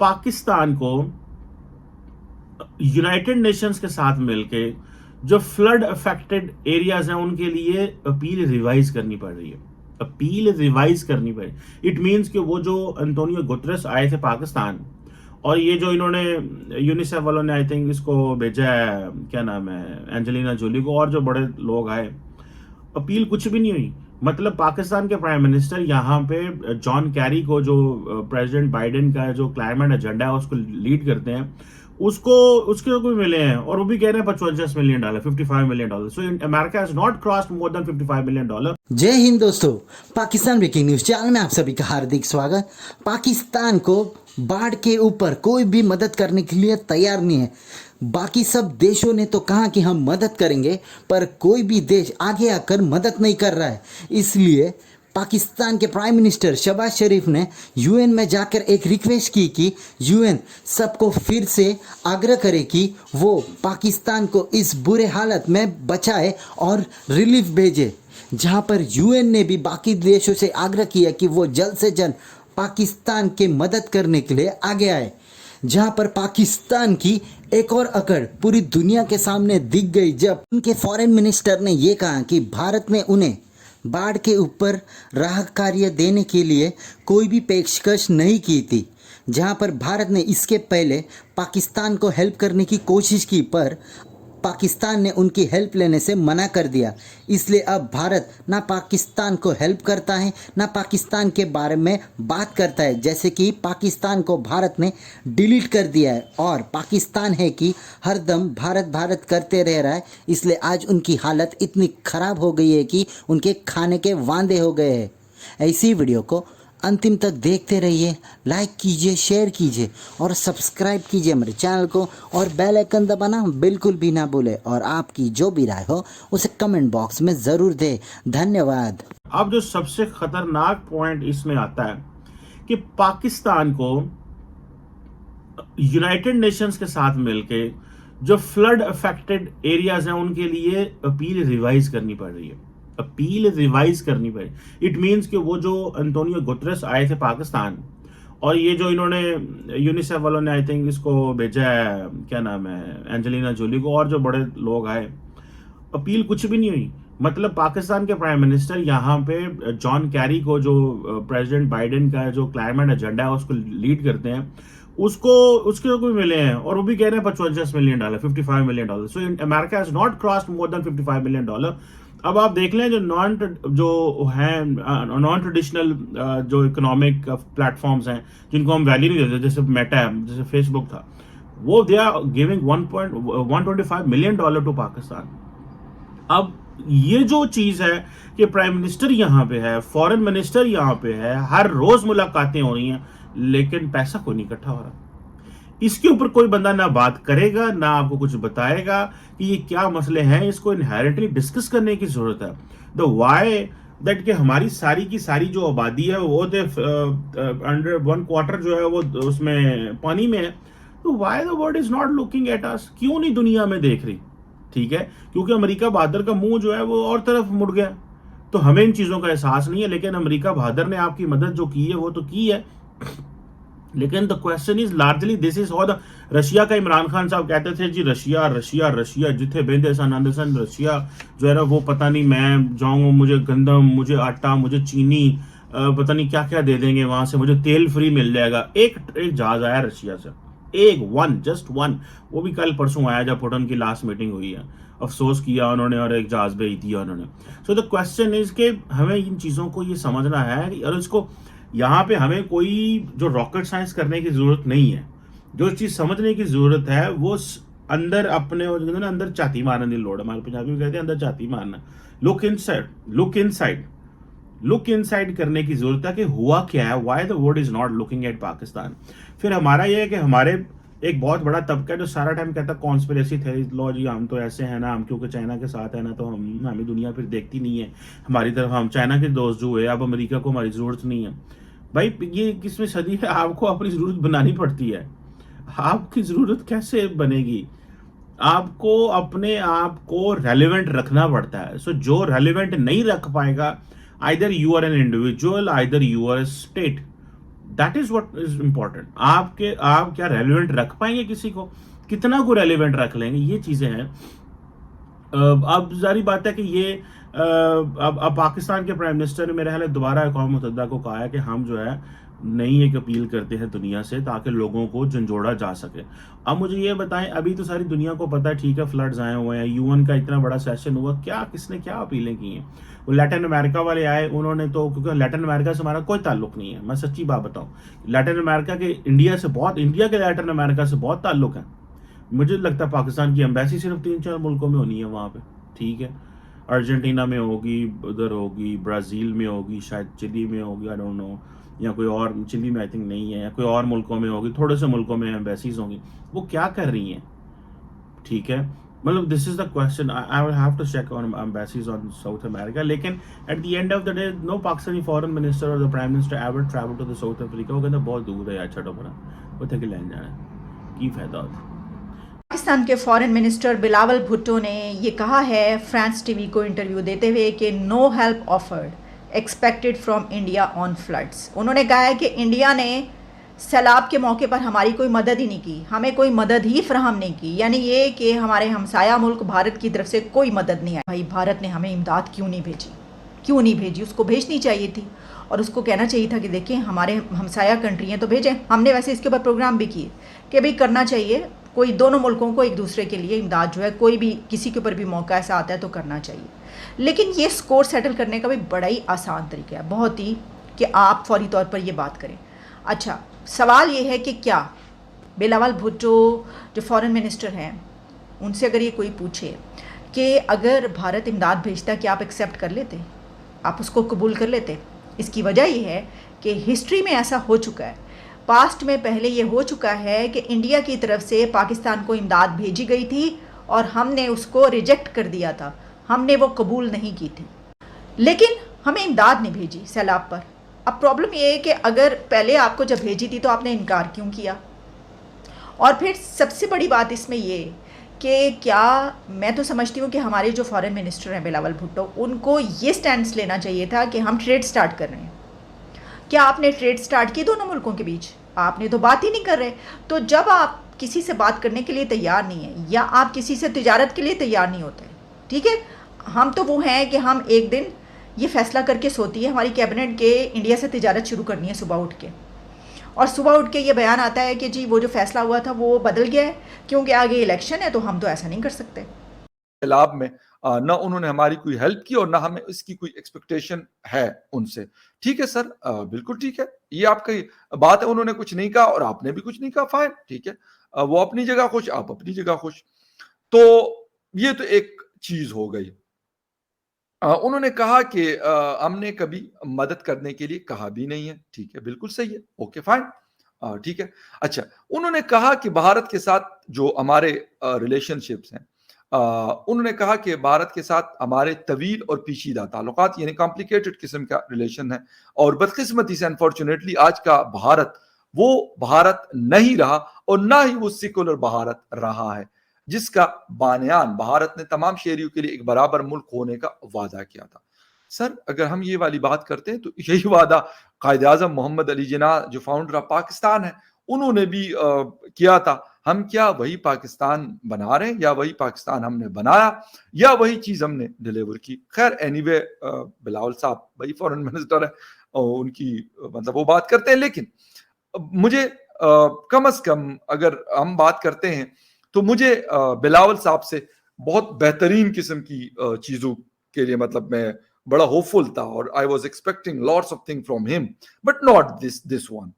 पाकिस्तान को United Nations के साथ मिलके जो फ्लड अफेक्टेड एरियाज हैं उनके लिए अपील रिवाइज करनी पड़ रही है। अपील रिवाइज करनी पड़ी। इट मींस कि वो जो अंतोनियो गुतरस आए थे पाकिस्तान, और ये जो इन्होंने यूनिसेफ वालों ने आई थिंक इसको भेजा है, क्या नाम है, एंजेलिना जोली को, और जो बड़े लोग आए, अपील कुछ भी नहीं हुई। मतलब पाकिस्तान के प्राइम मिनिस्टर यहाँ पे जॉन कैरी को, जो प्रेसिडेंट बाइडेन का जो क्लाइमेट एजेंडा है उसको लीड करते हैं, उसको उसके को भी मिले हैं, और वो भी कह रहे हैं $55 million, $55 million. So America has not crossed more than $55 million. जय हिंद दोस्तों, पाकिस्तान ब्रेकिंग न्यूज चैनल में आप सभी का हार्दिक स्वागत। पाकिस्तान को बाढ़ के ऊपर कोई भी मदद करने के लिए तैयार नहीं है। बाकी सब देशों ने तो कहा कि हम मदद करेंगे, पर कोई भी देश आगे आकर मदद नहीं कर रहा है। इसलिए पाकिस्तान के प्राइम मिनिस्टर शहबाज शरीफ ने यूएन में जाकर एक रिक्वेस्ट की कि यूएन सबको फिर से आग्रह करे कि वो पाकिस्तान को इस बुरे हालत में बचाए और रिलीफ भेजे। जहां पर यूएन ने भी बाकी देशों से आग्रह किया कि वो जल्द से जल्द पाकिस्तान के मदद करने के लिए आगे आए। जहां पर पाकिस्तान की एक और अकड़ पूरी दुनिया के सामने दिख गई जब उनके फॉरेन मिनिस्टर ने ये कहा कि भारत ने उन्हें बाढ़ के ऊपर राहत कार्य देने के लिए कोई भी पेशकश नहीं की थी। जहां पर भारत ने इसके पहले पाकिस्तान को हेल्प करने की कोशिश की, पर पाकिस्तान ने उनकी हेल्प लेने से मना कर दिया। इसलिए अब भारत ना पाकिस्तान को हेल्प करता है ना पाकिस्तान के बारे में बात करता है। जैसे कि पाकिस्तान को भारत ने डिलीट कर दिया है और पाकिस्तान है कि हरदम भारत भारत करते रह रहा है। इसलिए आज उनकी हालत इतनी ख़राब हो गई है कि उनके खाने के वांदे हो गए हैं। ऐसी वीडियो को अंतिम तक देखते रहिए, लाइक कीजिए, शेयर कीजिए और सब्सक्राइब कीजिए हमारे चैनल को, और बेल आइकन दबाना बिल्कुल भी ना भूले। और आपकी जो भी राय हो उसे कमेंट बॉक्स में ज़रूर दें। धन्यवाद। अब जो सबसे खतरनाक पॉइंट इसमें आता है कि पाकिस्तान को यूनाइटेड नेशंस के साथ मिलके जो फ्लड अफेक्टेड एरियाज हैं उनके लिए अपील रिवाइज करनी पड़ रही है। अपील रिवाइज करनी पड़ी। इट मींस कि वो जो अंतोनियो गुतरस आए थे पाकिस्तान, और ये जो इन्होंने यूनिसेफ वालों ने आई थिंक इसको भेजा है, क्या नाम है, एंजेलिना जोली को, और जो बड़े लोग आए, अपील कुछ भी नहीं हुई। मतलब पाकिस्तान के प्राइम मिनिस्टर यहाँ पे जॉन कैरी को, जो प्रेसिडेंट बाइडेन का जो क्लाइमेट एजेंडा है उसको लीड करते हैं, उसको उसके को भी मिले हैं, और वो भी कह रहे हैं $55 million, $55 million. So America has not crossed more than $55 million. अब आप देख लें, जो हैं नॉन ट्रेडिशनल जो इकोनॉमिक प्लेटफॉर्म्स हैं जिनको हम वैल्यू नहीं देते, जैसे मेटा है, जैसे फेसबुक था, वो they are giving $125 million to Pakistan. अब ये जो चीज है कि प्राइम मिनिस्टर यहाँ पे है, फॉरेन मिनिस्टर यहाँ पे है, हर रोज मुलाकातें हो रही हैं, लेकिन पैसा कोई नहीं इकट्ठा हो रहा। इसके ऊपर कोई बंदा ना बात करेगा, ना आपको कुछ बताएगा कि ये क्या मसले हैं। इसको इनहेरेंटली डिस्कस करने की जरूरत है। द वाई दैट कि हमारी सारी की सारी जो आबादी है वो अंडर 1/4 जो है वो उसमें पानी में है। तो why the world is not looking at us? क्यों नहीं दुनिया में देख रही? ठीक है, क्योंकि अमेरिका बहादुर का मुंह जो है वो और तरफ मुड़ गया, तो हमें इन चीजों का एहसास नहीं है। लेकिन अमेरिका बहादुर ने आपकी मदद जो की है वो तो की है। लेकिन the question is largely this is और रशिया का इमरान खान साहब कहते थे जी रशिया रशिया रशिया, जिथे बेंदे सन आनंद रशिया जो है ना, वो पता नहीं मैं जाऊंगा, मुझे गंदम, मुझे आटा, मुझे चीनी, पता नहीं क्या क्या दे देंगे वहां से, मुझे तेल फ्री मिल जाएगा। एक जहाज आया रशिया से, जस्ट वन, वो भी कल परसों आया जब पुतिन की लास्ट मीटिंग हुई है। अफसोस किया उन्होंने और एक जहाज भेज दिया उन्होंने। सो द क्वेश्चन इज के हमें इन चीजों को ये समझना है, और इसको यहाँ पे हमें कोई जो रॉकेट साइंस करने की जरूरत नहीं है। जो चीज समझने की जरूरत है वो अंदर अपने अंदर छाती मारने की लोड़ है। हमारे पंजाबी में कहते हैं अंदर छाती मारना। Look inside, look inside, look inside करने की जरूरत है कि हुआ क्या है, why the world is not looking at Pakistan. फिर हमारा ये है कि हमारे एक बहुत बड़ा तबका है जो सारा टाइम कहता है कॉन्स्पिरेसी थ्योरी, लो जी हम तो ऐसे हैं ना, हम क्योंकि चाइना के साथ है ना, तो हमें दुनिया फिर देखती नहीं है हमारी तरफ, हम चाइना के दोस्त जो है, अब अमेरिका को हमारी जरूरत नहीं है। भाई ये किसमें सदी है? आपको अपनी जरूरत बनानी पड़ती है। आपकी जरूरत कैसे बनेगी? आपको अपने आप को रेलिवेंट रखना पड़ता है। सो जो रेलिवेंट नहीं रख पाएगा, either you are an individual, either you are state, that is what is important. आप क्या रेलिवेंट रख पाएंगे किसी को, कितना को रेलिवेंट रख लेंगे, ये चीजें हैं। अब जारी बात है कि ये अब पाकिस्तान के प्राइम मिनिस्टर ने मेरे ख्याल है दोबारा अक़वाम मुत्तहिदा को कहा है कि हम जो है नई एक अपील करते हैं दुनिया से, ताकि लोगों को झंझोड़ा जा सके। अब मुझे ये बताएं, अभी तो सारी दुनिया को पता है, ठीक है, फ्लड्स आए हुए हैं, यूएन का इतना बड़ा सेशन हुआ, क्या किसने क्या अपीलें की हैं? वो लैटिन अमेरिका वाले आए, उन्होंने तो, क्योंकि लैटिन अमेरिका से हमारा कोई ताल्लुक नहीं है, मैं सच्ची बात बताऊं, लैटिन अमेरिका के इंडिया के लैटिन अमेरिका से बहुत ताल्लुक है। मुझे लगता है पाकिस्तान की एम्बेसी सिर्फ 3-4 मुल्कों में होनी है वहाँ पे, ठीक है, अर्जेंटीना में होगी, उधर होगी, ब्राज़ील में होगी, शायद चिली में होगी, आई डोंट नो, या कोई और, चिली में आई थिंक नहीं है, या कोई और मुल्कों में होगी, थोड़े से मुल्कों में एम्बेसीज होंगी। वो क्या कर रही हैं? ठीक है, मतलब this is the question, I will have to check on embassies on South America. लेकिन at the end of the day no Pakistani foreign minister और the prime minister ever travel to the South Africa. वो कहते बहुत दूर है यार, छड़ो बना उत्थे के लैन जाना की फायदा होता। पाकिस्तान के फॉरेन मिनिस्टर बिलावल भुट्टो ने ये कहा है फ्रांस टीवी को इंटरव्यू देते हुए कि no help offered expected from India on floods. उन्होंने कहा है कि इंडिया ने सैलाब के मौके पर हमारी कोई मदद ही नहीं की, हमें कोई मदद ही फराहम नहीं की, यानी ये कि हमारे हमसाया मुल्क भारत की तरफ से कोई मदद नहीं आई। भाई भारत ने हमें इमदाद क्यों नहीं भेजी? क्यों नहीं भेजी? उसको भेजनी चाहिए थी, और उसको कहना चाहिए था कि देखिए हमारे हमसाया कंट्री हैं तो भेजें। हमने वैसे इसके ऊपर प्रोग्राम भी किए कि भाई करना चाहिए, कोई दोनों मुल्कों को एक दूसरे के लिए इमदाद जो है, कोई भी किसी के ऊपर भी मौका ऐसा आता है तो करना चाहिए। लेकिन ये स्कोर सेटल करने का भी बड़ा ही आसान तरीका है, बहुत ही, कि आप फौरी तौर पर ये बात करें। अच्छा, सवाल ये है कि क्या बिलावल भुट्टो जो फॉरेन मिनिस्टर हैं, उनसे अगर ये कोई पूछे कि अगर भारत इमदाद भेजता, क्या आप एक्सेप्ट कर लेते, आप उसको कबूल कर लेते? इसकी वजह ये है कि हिस्ट्री में ऐसा हो चुका है, पास्ट में पहले ये हो चुका है कि इंडिया की तरफ से पाकिस्तान को इमदाद भेजी गई थी और हमने उसको रिजेक्ट कर दिया था, हमने वो कबूल नहीं की थी, लेकिन हमें इमदाद नहीं भेजी सैलाब पर। अब प्रॉब्लम ये है कि अगर पहले आपको जब भेजी थी तो आपने इनकार क्यों किया? और फिर सबसे बड़ी बात इसमें ये कि क्या, मैं तो समझती हूँ कि हमारे जो फॉरेन मिनिस्टर हैं बिलावल भुट्टो, उनको ये स्टैंड लेना चाहिए था कि हम ट्रेड स्टार्ट कर रहे हैं। क्या आपने ट्रेड स्टार्ट की दोनों मुल्कों के बीच? आपने तो बात ही नहीं कर रहे। तो जब आप किसी से बात करने के लिए तैयार नहीं है, या आप किसी से तिजारत के लिए तैयार नहीं होते, ठीक है, हम तो वो हैं कि हम एक दिन ये फैसला करके सोती है हमारी कैबिनेट के इंडिया से तिजारत शुरू करनी है सुबह उठ के, और सुबह उठ के ये बयान आता है कि जी वो जो फैसला हुआ था वो बदल गया है क्योंकि आगे इलेक्शन है, तो हम तो ऐसा नहीं कर सकते। लाभ में ना उन्होंने हमारी कोई हेल्प की और ना हमें इसकी कोई एक्सपेक्टेशन है उनसे। ठीक है सर, बिल्कुल ठीक है, ये आपकी बात है, उन्होंने कुछ नहीं कहा और आपने भी कुछ नहीं कहा, फाइन, ठीक है, वो अपनी जगह खुश, आप अपनी जगह खुश। तो ये तो एक चीज हो गई। उन्होंने कहा कि हमने कभी मदद करने के लिए कहा भी नहीं है, ठीक है, बिल्कुल सही है, ओके फाइन, ठीक है। अच्छा, उन्होंने कहा कि भारत के साथ जो हमारे रिलेशनशिप्स हैं, उन्होंने कहा कि भारत के साथ हमारे तवील और पेचीदा ताल्लुकात, यानी कॉम्प्लिकेटेड किस्म का रिलेशन है, और बदकिस्मती से अनफॉर्चुनेटली आज का भारत वो भारत नहीं रहा और ना ही वो सेकुलर भारत रहा है जिसका बानियान भारत ने तमाम शहरियों के लिए एक बराबर मुल्क होने का वादा किया था। सर, अगर हम ये वाली बात करते हैं तो यही वादा कायद आज़म मोहम्मद अली जिन्ना जो फाउंडर ऑफ पाकिस्तान है उन्होंने भी किया था। हम क्या वही पाकिस्तान बना रहे हैं, या वही पाकिस्तान हमने बनाया, या वही चीज हमने डिलीवर की? खैर एनीवे, बिलावल साहब वही फॉरेन मिनिस्टर है और उनकी मतलब वो बात करते हैं, लेकिन मुझे कम से कम अगर हम बात करते हैं तो मुझे बिलावल साहब से बहुत बेहतरीन किस्म की चीजों के लिए, मतलब मैं बड़ा होपफुल था और I was expecting lots of thing from him, but not this one,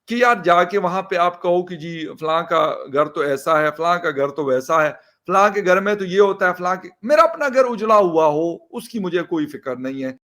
कि यार जाके वहां पे आप कहो कि जी फलां का घर तो ऐसा है, फलां का घर तो वैसा है, फलां के घर में तो ये होता है, फलां के, मेरा अपना घर उजला हुआ हो उसकी मुझे कोई फिक्र नहीं है।